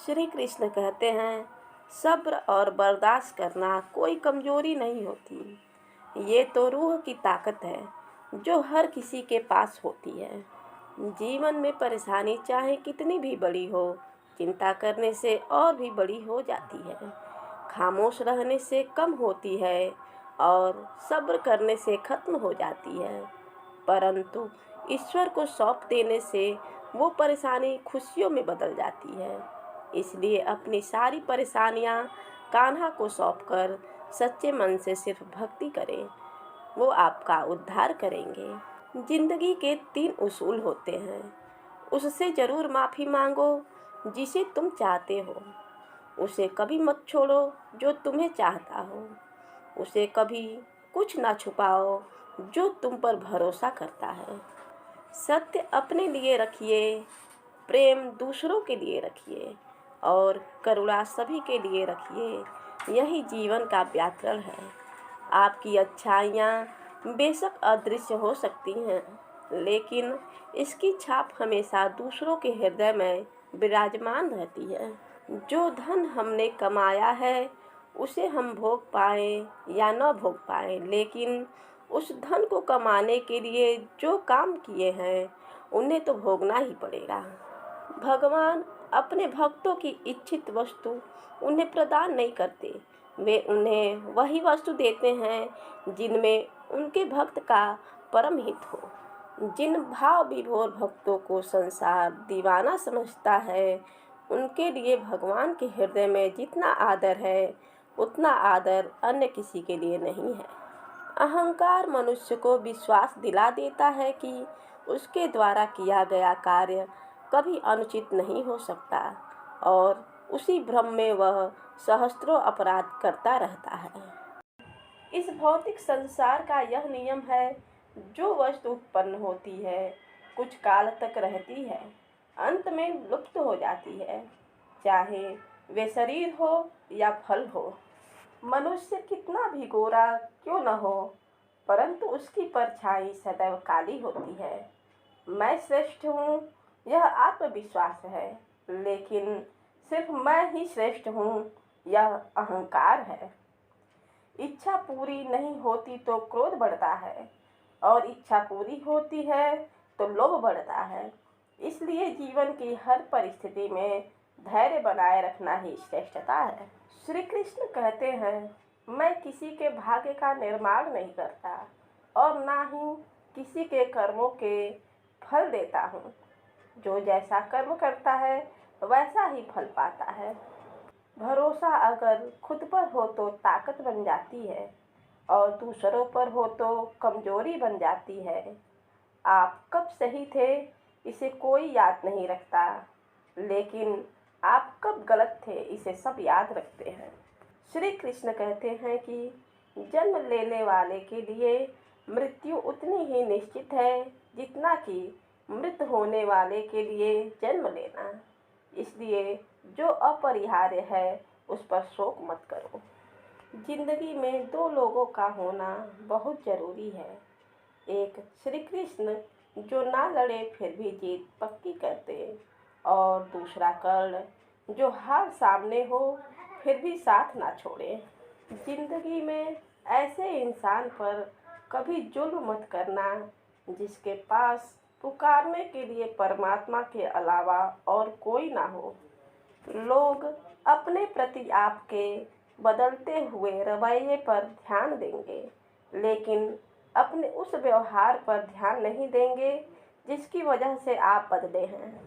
श्री कृष्ण कहते हैं, सब्र और बर्दाश्त करना कोई कमजोरी नहीं होती। ये तो रूह की ताकत है जो हर किसी के पास होती है। जीवन में परेशानी चाहे कितनी भी बड़ी हो, चिंता करने से और भी बड़ी हो जाती है। खामोश रहने से कम होती है और सब्र करने से खत्म हो जाती है। परंतु ईश्वर को सौंप देने से वो परेशानी खुशियों में बदल जाती है। इसलिए अपनी सारी परेशानियां कान्हा को सौंपकर सच्चे मन से सिर्फ भक्ति करें, वो आपका उद्धार करेंगे। जिंदगी के 3 उसूल होते हैं। उससे ज़रूर माफ़ी मांगो जिसे तुम चाहते हो। उसे कभी मत छोड़ो जो तुम्हें चाहता हो। उसे कभी कुछ ना छुपाओ जो तुम पर भरोसा करता है। सत्य अपने लिए रखिए, प्रेम दूसरों के लिए रखिए और करुणा सभी के लिए रखिए। यही जीवन का व्याकरण है। आपकी अच्छाइयाँ बेशक अदृश्य हो सकती हैं, लेकिन इसकी छाप हमेशा दूसरों के हृदय में विराजमान रहती है। जो धन हमने कमाया है उसे हम भोग पाएँ या न भोग पाएँ, लेकिन उस धन को कमाने के लिए जो काम किए हैं उन्हें तो भोगना ही पड़ेगा। भगवान अपने भक्तों की इच्छित वस्तु उन्हें प्रदान नहीं करते। वे उन्हें वही वस्तु देते हैं जिनमें उनके भक्त का परम हित हो। जिन भाव विभोर भक्तों को संसार दीवाना समझता है, उनके लिए भगवान के हृदय में जितना आदर है उतना आदर अन्य किसी के लिए नहीं है। अहंकार मनुष्य को विश्वास दिला देता है कि उसके द्वारा किया गया कार्य कभी अनुचित नहीं हो सकता और उसी भ्रम में वह सहस्त्रों अपराध करता रहता है। इस भौतिक संसार का यह नियम है, जो वस्तु उत्पन्न होती है कुछ काल तक रहती है, अंत में लुप्त हो जाती है, चाहे वे शरीर हो या फल हो। मनुष्य कितना भी गोरा क्यों न हो, परंतु उसकी परछाई सदैव काली होती है। मैं श्रेष्ठ हूँ, यह आत्मविश्वास है, लेकिन सिर्फ मैं ही श्रेष्ठ हूँ, यह अहंकार है। इच्छा पूरी नहीं होती तो क्रोध बढ़ता है और इच्छा पूरी होती है तो लोभ बढ़ता है। इसलिए जीवन की हर परिस्थिति में धैर्य बनाए रखना ही श्रेष्ठता है। श्री कृष्ण कहते हैं, मैं किसी के भाग्य का निर्माण नहीं करता और ना ही किसी के कर्मों के फल देता हूँ। जो जैसा कर्म करता है वैसा ही फल पाता है। भरोसा अगर खुद पर हो तो ताकत बन जाती है और दूसरों पर हो तो कमजोरी बन जाती है। आप कब सही थे इसे कोई याद नहीं रखता, लेकिन आप कब गलत थे इसे सब याद रखते हैं। श्री कृष्ण कहते हैं कि जन्म लेने वाले के लिए मृत्यु उतनी ही निश्चित है जितना कि मृत होने वाले के लिए जन्म लेना। इसलिए जो अपरिहार्य है उस पर शोक मत करो। जिंदगी में 2 लोगों का होना बहुत ज़रूरी है। एक श्री कृष्ण जो ना लड़े फिर भी जीत पक्की करते, और दूसरा कर्ण जो हार सामने हो फिर भी साथ ना छोड़े। जिंदगी में ऐसे इंसान पर कभी जुल्म मत करना जिसके पास पुकारने के लिए परमात्मा के अलावा और कोई ना हो। लोग अपने प्रति आपके बदलते हुए रवैये पर ध्यान देंगे, लेकिन अपने उस व्यवहार पर ध्यान नहीं देंगे जिसकी वजह से आप बदले हैं।